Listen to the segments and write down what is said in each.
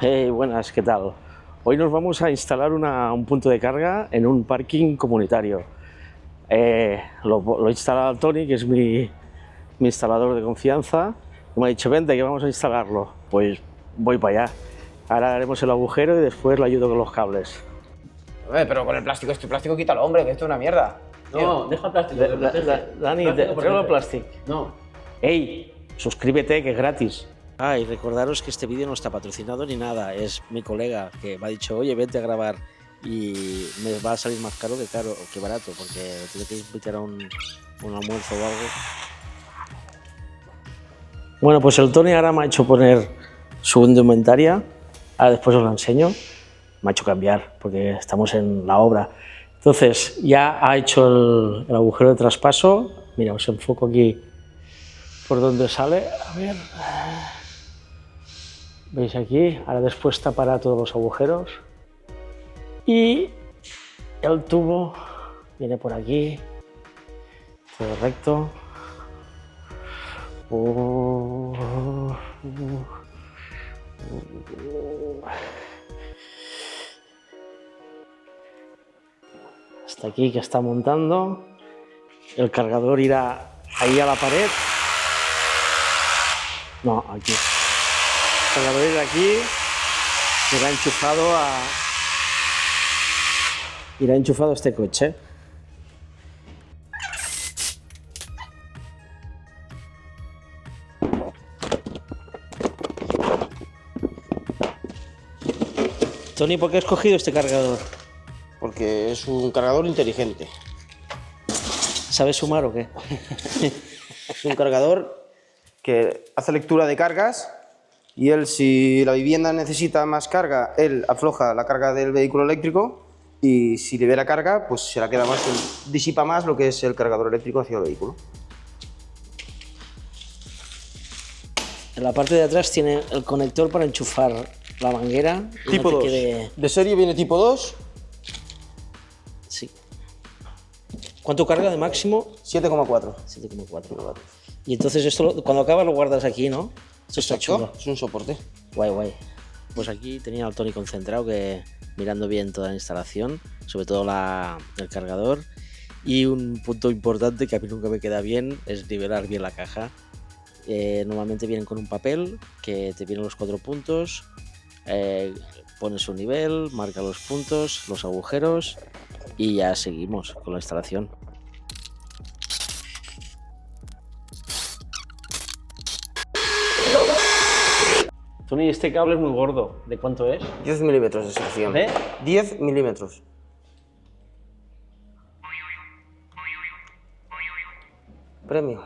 Hey, buenas, ¿qué tal? Hoy nos vamos a instalar un punto de carga en un parking comunitario. Lo ha instalado Tony, que es mi instalador de confianza, y me ha dicho, vente, que vamos a instalarlo. Pues voy para allá. Ahora haremos el agujero y después le ayudo con los cables. Pero con el plástico, este plástico quítalo, hombre, que esto es una mierda. No, deja el plástico. Dani, traigo el plástico. No. Hey, suscríbete, que es gratis. Y recordaros que este vídeo no está patrocinado ni nada, es mi colega que me ha dicho, oye, vente a grabar, y me va a salir más caro que barato, porque tengo que invitar a un almuerzo o algo. Bueno, pues el Tony ahora me ha hecho poner su indumentaria, ahora después os la enseño, me ha hecho cambiar porque estamos en la obra. Entonces ya ha hecho el agujero de traspaso, mira, os enfoco aquí por donde sale, a ver, veis aquí, ahora después tapará todos los agujeros y el tubo viene por aquí, todo recto. Hasta aquí que está montando, el cargador irá ahí a la pared, no, aquí, el cargador irá aquí, irá enchufado a este coche. Tony, ¿por qué has escogido este cargador? Porque es un cargador inteligente. ¿Sabes sumar o qué? Es un cargador que hace lectura de cargas y él, si la vivienda necesita más carga, él afloja la carga del vehículo eléctrico y si libera carga, pues se la queda más, disipa más lo que es el cargador eléctrico hacia el vehículo. En la parte de atrás tiene el conector para enchufar la manguera. Tipo 2. De serie viene tipo 2. Sí. ¿Cuánto carga de máximo? 7,4. 7,4. Y entonces esto cuando acabas lo guardas aquí, ¿no? Esto está chulo. Es un soporte. Guay, guay. Pues aquí tenía al Tony concentrado, que mirando bien toda la instalación, sobre todo el cargador. Y un punto importante que a mí nunca me queda bien es nivelar bien la caja. Normalmente vienen con un papel que te vienen los 4 puntos, pones un nivel, marca los puntos, los agujeros y ya seguimos con la instalación. Tony, este cable es muy gordo. ¿De cuánto es? 10 milímetros de sección. ¿De? 10 milímetros. Premio.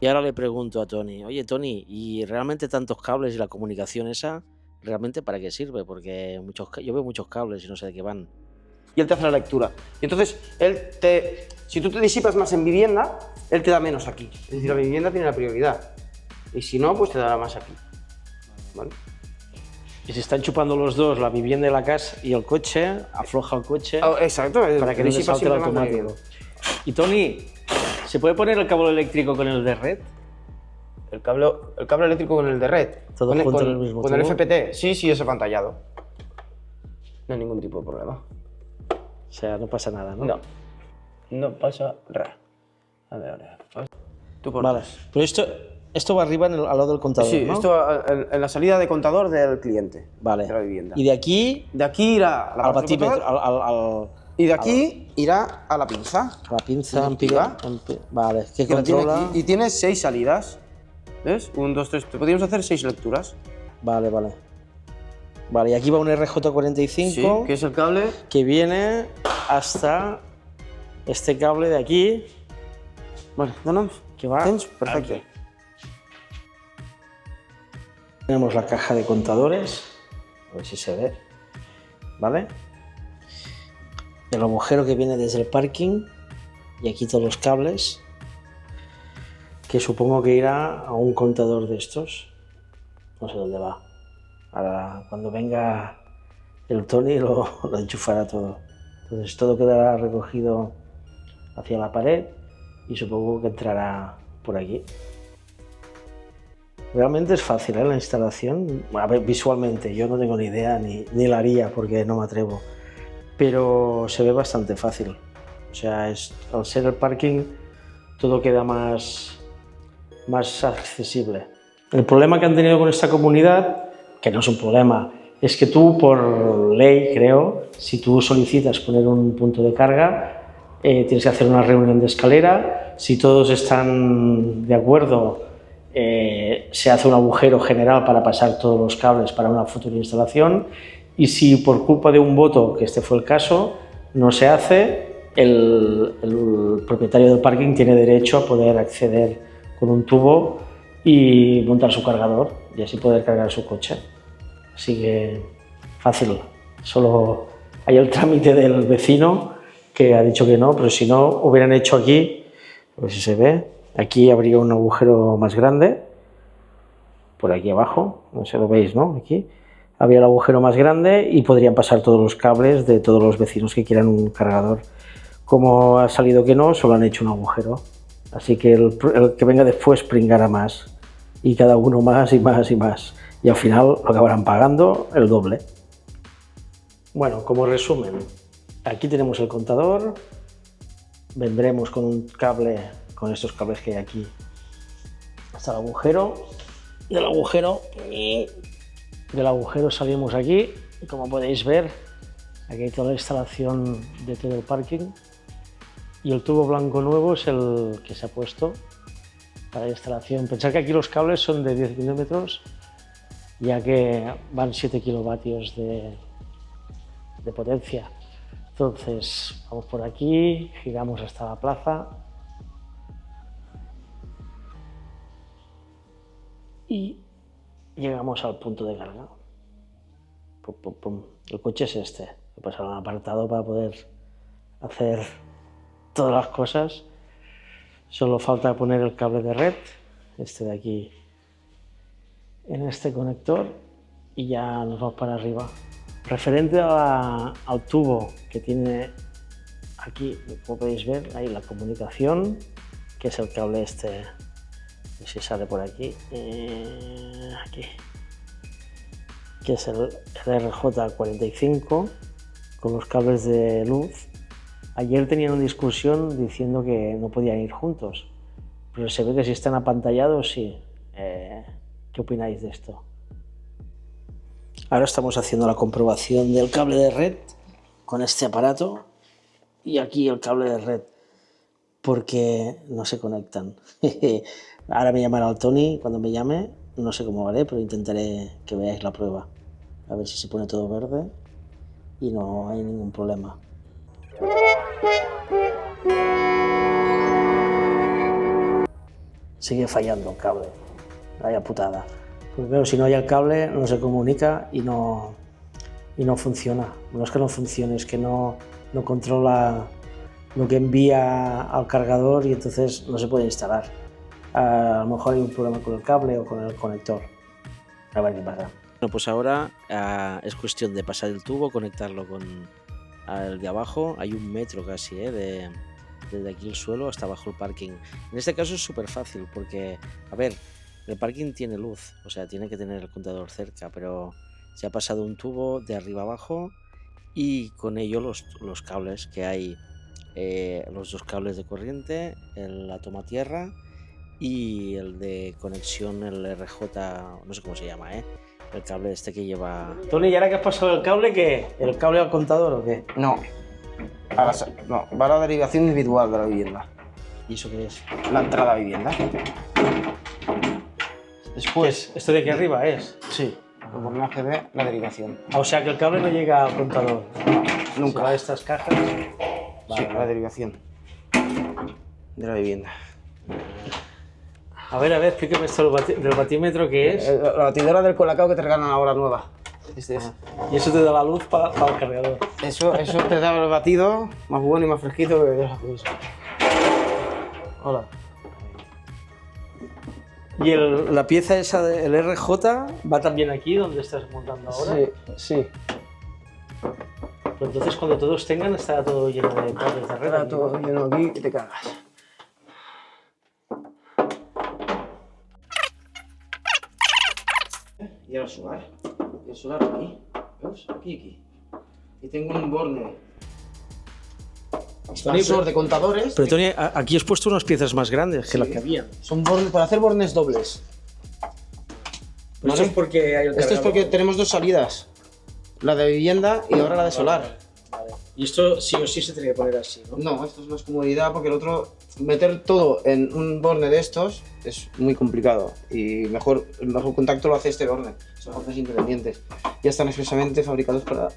Y ahora le pregunto a Tony, oye Tony, ¿y realmente tantos cables y la comunicación esa, realmente para qué sirve? Porque yo veo muchos cables y no sé de qué van. Y él te hace la lectura. Y entonces, si tú te disipas más en vivienda, él te da menos aquí. Es decir, la vivienda tiene la prioridad. Y si no, pues te dará más aquí. ¿Vale? Y si están chupando los dos, la vivienda y la casa y el coche, afloja el coche. Exacto, para que no le salte el automático. Y Tony, ¿se puede poner el cable eléctrico con el de red? El cable eléctrico con el de red. Todo junto en el mismo Con el tubo. FPT, sí, es apantallado. No hay ningún tipo de problema. O sea, no pasa nada, ¿no? No, no pasa nada. A ver. Tú por Vale, pero esto va arriba al lado del contador, sí, ¿no? esto en la salida de contador del cliente. Vale. De la vivienda. Y de aquí De aquí irá a la al base del batímetro, contador, y de aquí irá a la pinza. a la pinza, vale, que Que la tiene controla. aquí, y tiene 6 salidas. ¿Ves? 1, 2, 3. Podríamos hacer 6 lecturas. Vale. Vale, y aquí va un RJ45 Sí, que es el cable. que viene hasta este cable de aquí. Vale, ¿donamos? Que va Perfecto. aquí. Tenemos la caja de contadores, a ver si se ve, ¿vale? El agujero que viene desde el parking y aquí todos los cables, que supongo que irá a un contador de estos, no sé dónde va. Ahora cuando venga el Tony lo enchufará todo. Entonces todo quedará recogido hacia la pared y supongo que entrará por aquí. Realmente es fácil, ¿eh? La instalación. A ver, visualmente, yo no tengo ni idea ni la haría porque no me atrevo. Pero se ve bastante fácil. O sea, al ser el parking, todo queda más accesible. El problema que han tenido con esta comunidad, que no es un problema, es que tú, por ley, creo, si tú solicitas poner un punto de carga, tienes que hacer una reunión de escalera. Si todos están de acuerdo, se hace un agujero general para pasar todos los cables para una futura instalación, y si por culpa de un voto, que este fue el caso, no se hace, el propietario del parking tiene derecho a poder acceder con un tubo y montar su cargador y así poder cargar su coche. Así que fácil, solo hay el trámite del vecino que ha dicho que no, pero si no hubieran hecho aquí, a ver si se ve, aquí habría un agujero más grande, por aquí abajo, no sé, lo veis, ¿no? Aquí había el agujero más grande y podrían pasar todos los cables de todos los vecinos que quieran un cargador. Como ha salido que no, solo han hecho un agujero. Así que el que venga después pringará más. Y cada uno más y más y más. Y al final lo acabarán pagando el doble. Bueno, como resumen, aquí tenemos el contador. Vendremos con un cable, con estos cables que hay aquí, hasta el agujero. Del agujero salimos aquí. Como podéis ver, aquí hay toda la instalación de todo el parking. Y el tubo blanco nuevo es el que se ha puesto para la instalación. Pensad que aquí los cables son de 10 milímetros, ya que van 7 kilovatios de potencia. Entonces, vamos por aquí, giramos hasta la plaza y llegamos al punto de carga. Pum, pum, pum. El coche es este. He pasado un apartado para poder hacer todas las cosas. Solo falta poner el cable de red, este de aquí, en este conector, y ya nos vamos para arriba. Referente al tubo que tiene aquí, como podéis ver, ahí la comunicación, que es el cable este, no sé si sale por aquí, aquí, que es el RJ45 con los cables de luz. Ayer tenían una discusión diciendo que no podían ir juntos, pero se ve que si están apantallados, sí. ¿Qué opináis de esto? Ahora estamos haciendo la comprobación del cable de red con este aparato y aquí el cable de red, porque no se conectan. Ahora me llamará el Tony, cuando me llame, no sé cómo haré, pero intentaré que veáis la prueba. A ver si se pone todo verde y no hay ningún problema. Sigue fallando el cable, vaya putada. Pues claro, si no hay el cable no se comunica y no funciona. No es que no funcione, es que no controla lo que envía al cargador y entonces no se puede instalar. A lo mejor hay un problema con el cable o con el conector. A ver qué pasa. Bueno, pues ahora es cuestión de pasar el tubo, conectarlo con el de abajo. Hay 1 metro casi desde aquí el suelo hasta abajo el parking. En este caso es súper fácil porque, a ver, el parking tiene luz, o sea, tiene que tener el contador cerca, pero se ha pasado un tubo de arriba abajo y con ello los cables que hay, los 2 cables de corriente, la toma tierra y el de conexión, el RJ, no sé cómo se llama, el cable este que lleva... Tony, ¿y ahora que has pasado el cable, qué? ¿El cable al contador o qué? No. No, va a la derivación individual de la vivienda. ¿Y eso qué es? La entrada a vivienda. Después... ¿Esto de aquí arriba es? Sí. Por una GB, la derivación. O sea que el cable no llega al contador. Nunca. Se va a estas cajas. Sí, la derivación de la vivienda. A ver, explíqueme esto del batímetro que es. La batidora del Colacao que te regalan ahora nueva. Este es. Y eso te da la luz para el cargador. Eso te da el batido más bueno y más fresquito que esas cosas. Hola. ¿Y la pieza esa del RJ va también aquí donde estás montando ahora? Sí. Pero entonces cuando todos tengan estará todo lleno de cables de red. Estará todo lleno aquí que te cagas. Y ahora solar. Y el solar aquí. ¿Ves? Aquí. Y tengo un borne expansor de contadores. Pero Tony, aquí has puesto unas piezas más grandes que las que había. Son bornes para hacer bornes dobles. Pero esto es porque hay el Esto es porque tenemos dos salidas. La de vivienda y ahora la de solar. Vale. Y esto sí o sí se tiene que poner así, ¿no? No, esto es más comodidad porque el otro, meter todo en un borne de estos es muy complicado y el mejor contacto lo hace este borne. Son bornes independientes. Ya están expresamente fabricados para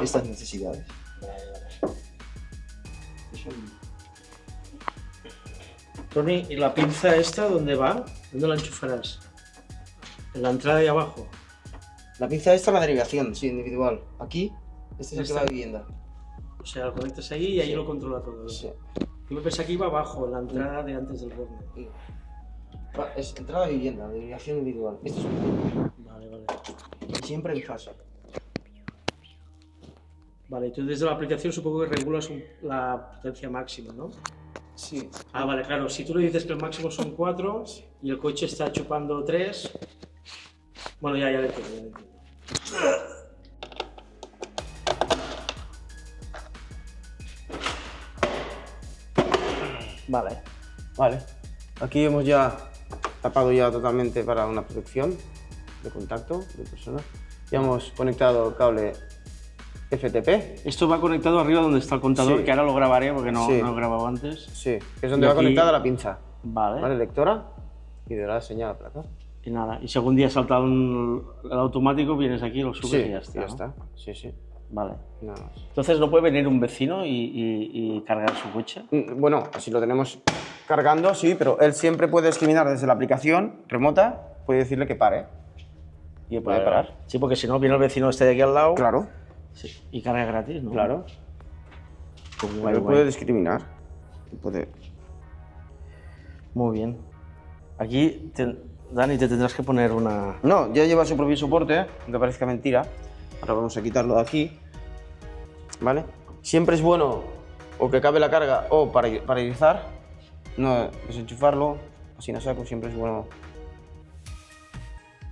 estas necesidades. Tony, ¿y la pinza esta dónde va? ¿Dónde la enchufarás? En la entrada de abajo. La pinza esta es la derivación, sí, individual. Aquí, este es el que va a vivienda. O sea, lo conectas ahí y ahí lo controla todo, ¿no? Sí. Yo me pensé que iba abajo, en la entrada de antes del borne. Es entrada de vivienda, derivación individual. Esto es un... Vale. Y siempre en fase. Vale, tú desde la aplicación supongo que regulas la potencia máxima, ¿no? Sí. Ah, vale, claro. Si tú le dices que el máximo son 4 y el coche está chupando 3... Bueno, ya lo entiendo. Vale. Aquí hemos ya tapado ya totalmente para una protección de contacto de persona. Ya hemos conectado cable FTP. Esto va conectado arriba donde está el contador, Sí. que ahora lo grabaré porque no Sí. lo he grabado antes. Sí, que es donde Y va aquí- conectada la pinza. Vale. Vale, lectora y dará señal a placa. Y nada, y si algún día salta el automático, vienes aquí, lo subes y ya está. ¿no? Sí. Vale. Nada más. Entonces, ¿no puede venir un vecino y cargar su coche? Bueno, si lo tenemos cargando, sí, pero él siempre puede discriminar desde la aplicación remota, puede decirle que pare. Y él puede parar. Sí, porque si no, viene el vecino este de aquí al lado Claro, sí, y carga gratis, ¿no? claro. Pues Él guay. puede discriminar. Puede... Muy bien. Aquí, Dani, te tendrás que poner una... No, ya lleva su propio soporte, aunque parezca mentira. Ahora vamos a quitarlo de aquí. ¿Vale? Siempre es bueno o que acabe la carga o para irizar. No desenchufarlo, así no saco, siempre es bueno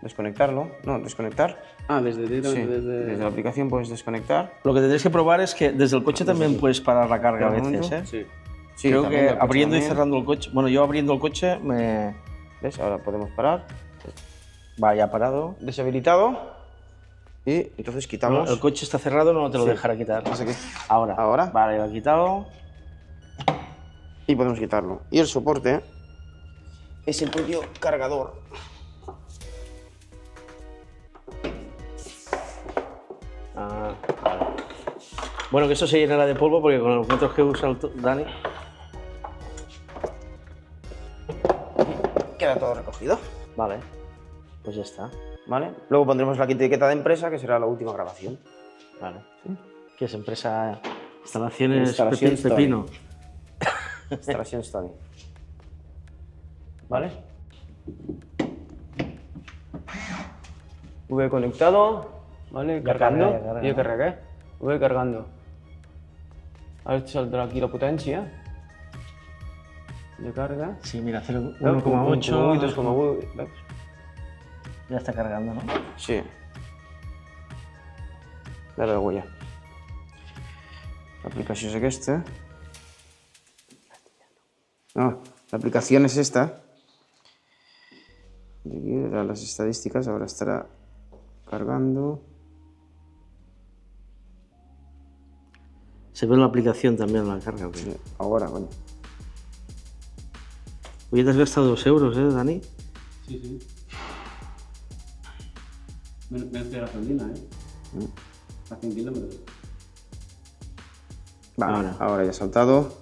desconectarlo. No, desconectar. Desde la aplicación puedes desconectar. Lo que tendréis que probar es que desde el coche también puedes parar la carga a veces, ¿eh? Sí. Sí, Creo también que del coche abriendo y también. cerrando el coche... Bueno, yo abriendo el coche me... ¿Ves? Ahora podemos parar. Vaya parado. Deshabilitado. Y entonces quitamos. El coche está cerrado, no te lo Sí. dejará quitar. Pasa que- Ahora. Ahora. Vale, lo he quitado. Y podemos quitarlo. Y el soporte es el propio cargador. Ah, vale. Bueno, que eso se llenará de polvo porque con los metros que usa Dani... Queda todo recogido. Vale, pues ya está. ¿Vale? Luego pondremos la etiqueta de empresa, que será la última grabación. Vale. ¿Qué es empresa? Instalaciones Instalaciones Pepino. Instalación Stony. ¿Vale? V conectado. ¿Vale? Ya Cargando. carga, ya carga. Jo carregué. V cargando. Ara saldrà aquí la potència de carga. Sí, mira, 1,8. 3,8. ¿Ves? Ya está cargando, ¿no? Sí. Dale la huella. L'aplicació és aquesta. No, la aplicación es esta. Y aquí eran las estadísticas, ahora estará cargando. Se ve en la aplicación también la carga. ¿O qué? Sí, ahora, bueno. Hoy te has gastado 2 euros, ¿eh, Dani? Sí. Menos de gasolina, A 100 kilómetros. Vale, ahora ya ha saltado.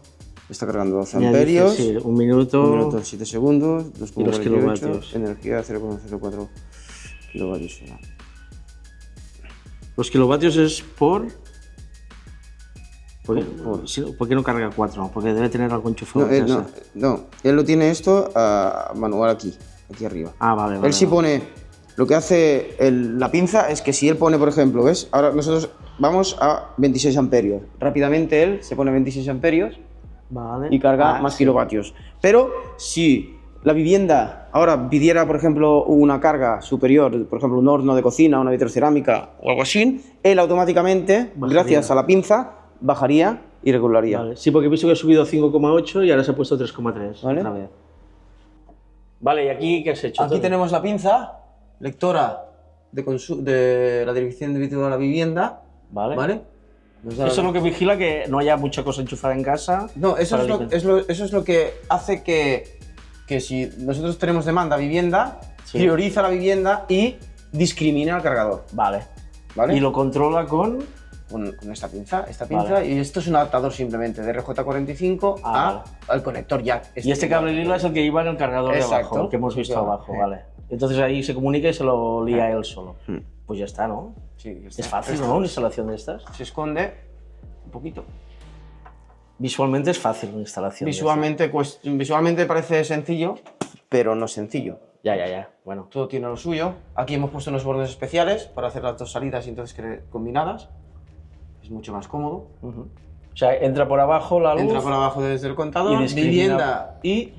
Está cargando 2 Ya amperios. dice, sí, 1 minuto. 1 minuto 7 segundos. Y los 2,48, kilovatios. Energía 0,04 kilovatios hora. Los kilovatios es por... Por. Sí, ¿por qué no carga 4? Porque debe tener algo enchufado. No, en casa. no, él lo tiene esto manual aquí arriba. Ah, vale. Él sí pone, lo que hace la pinza es que si él pone, por ejemplo, ¿ves? Ahora nosotros vamos a 26 amperios. Rápidamente él se pone 26 amperios Vale. y carga más sí. kilovatios. Pero si la vivienda ahora pidiera, por ejemplo, una carga superior, por ejemplo, un horno de cocina, una vitrocerámica o algo así, él automáticamente, gracias a la pinza, bajaría y regularía. Vale. Sí, porque he visto que ha subido 5,8 y ahora se ha puesto 3,3. ¿Vale? Otra vez. Vale, ¿y aquí qué has hecho? Aquí Tony? tenemos la pinza, lectora de la dirección de vídeo de la vivienda. Vale. ¿Vale? Nos da- Eso es lo que vigila que no haya mucha cosa enchufada en casa. No, eso para es, lo, alimentar. eso es lo que hace que si nosotros tenemos demanda vivienda, Sí. prioriza la vivienda y discrimina al cargador. Vale. ¿Vale? Y lo controla con... Con esta pinza, Vale. y esto es un adaptador simplemente de RJ45 Ah, al conector jack. Y este cable lila es el que iba en el cargador de Exacto. abajo, el que hemos visto Claro. abajo, vale. Entonces ahí se comunica y se lo lía él solo. Hmm. Pues ya está, ¿no? Sí, ya está. Es fácil, Esto ¿no? Una instalación de estas. Se esconde un poquito. Visualmente es fácil una instalación. de Visualmente parece sencillo, pero no es sencillo. estas. Ya. Bueno. Todo tiene lo suyo. Aquí hemos puesto unos bordes especiales para hacer las dos salidas y entonces combinadas. Es mucho más cómodo. Ujú. O sea, entra por abajo la luz. Entra por abajo desde el Y contador, discrimina- vivienda y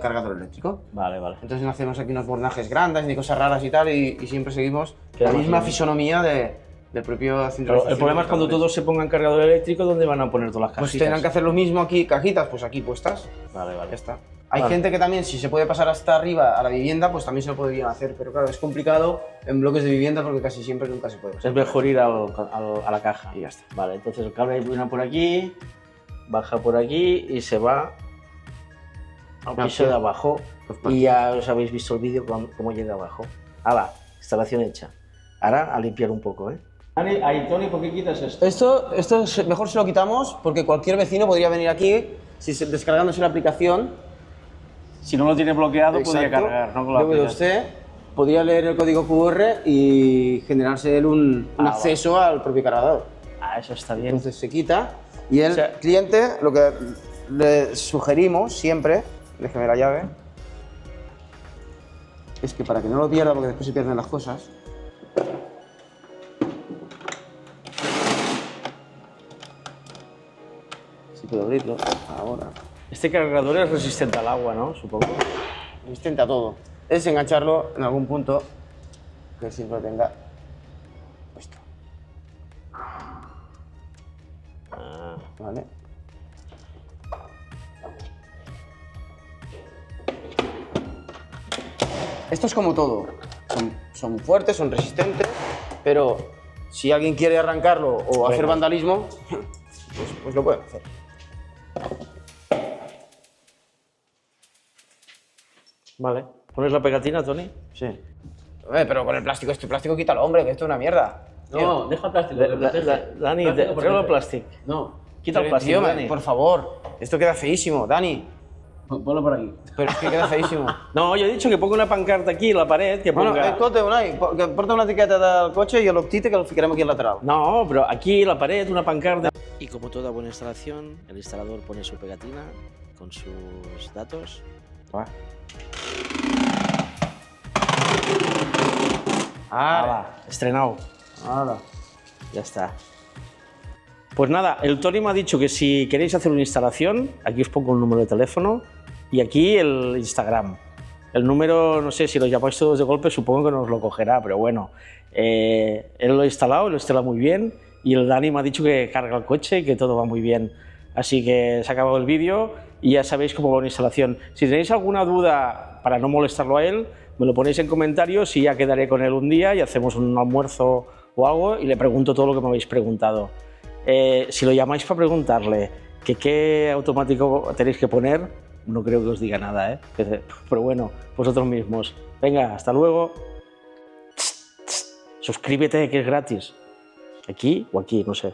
cargador eléctrico. Vale. Entonces no hacemos aquí unos bordajes grandes ni cosas raras y tal, y siempre seguimos Queda la más misma o menos. fisonomía del propio Pero centralización. el problema de es cuando cargadores. todos se pongan cargador eléctrico, ¿dónde van a poner todas las Pues cajitas? tendrán que hacer lo mismo aquí, cajitas, pues aquí puestas. Vale. Ya está. Hay Vale. gente que también, si se puede pasar hasta arriba a la vivienda, pues también se lo podrían hacer, pero claro, es complicado en bloques de vivienda porque casi siempre nunca se puede pasar. Es mejor ir a la caja. Y ya está. Vale, entonces el cable viene por aquí, baja por aquí y se va al piso de abajo. Y ya os habéis visto el vídeo cómo llega abajo. ¡Hala! Instalación hecha. Ahora a limpiar un poco, ¿eh? Ahí, Tony, ¿por qué quitas esto? Esto mejor se lo quitamos porque cualquier vecino podría venir aquí, descargándose la aplicación. Si no lo tiene bloqueado, podría Exacto. cargar, ¿no? Con la Luego de aplicación. usted podría leer el código QR y generarse él un acceso al propio cargador. Ah, eso está bien. Entonces se quita y el O sea- cliente, lo que le sugerimos siempre, déjeme la llave, es que para que no lo pierda, porque después se pierden las cosas, si puedo abrirlo ahora, Este cargador es resistente al agua, ¿no? Supongo. resistente a todo, es engancharlo en algún punto que siempre lo tenga puesto. Ah, ¿Vale? Esto es como todo. Son fuertes, son resistentes, pero si alguien quiere arrancarlo o hacer vandalismo, pues lo pueden hacer. vale. ¿Pones la pegatina, Tony? Sí. Pero con el plástico, este plástico quítalo, hombre, que esto es una mierda. No, deja el plástico. Dani, Plástico traigo el protege. plástico. No, Quita el Pero, plástico, tío, Dani. por favor, esto queda feísimo, Dani. ponlo por aquí. Pero es que queda feísimo. No, yo he dicho que ponga una pancarta aquí en la pared, que Bueno, ponga... escolta, Unai, que porta una etiqueta del cotxe i el octite que el ficarem aquí al lateral. No, pero aquí en la pared, una pancarta. Y como toda buena instalación, el instalador pone su pegatina con sus datos. Ara. Estrenado. Ara. Ya está. Pues nada, el Tony me ha dicho que si queréis hacer una instalación, aquí os pongo el número de teléfono y aquí el Instagram. El número, no sé, si lo llamáis todos de golpe, supongo que nos lo cogerá, pero bueno. Él lo ha instalado, lo instala muy bien y el Dani me ha dicho que carga el coche y que todo va muy bien. Así que se ha acabado el vídeo y ya sabéis cómo va una instalación. Si tenéis alguna duda para no molestarlo a él, me lo ponéis en comentarios y ya quedaré con él un día y hacemos un almuerzo o algo y le pregunto todo lo que me habéis preguntado. Si lo llamáis para preguntarle que qué automático tenéis que poner, no creo que os diga nada, ¿eh? Pero bueno, vosotros mismos. Venga, hasta luego. Suscríbete, que es gratis. Aquí o aquí, no sé.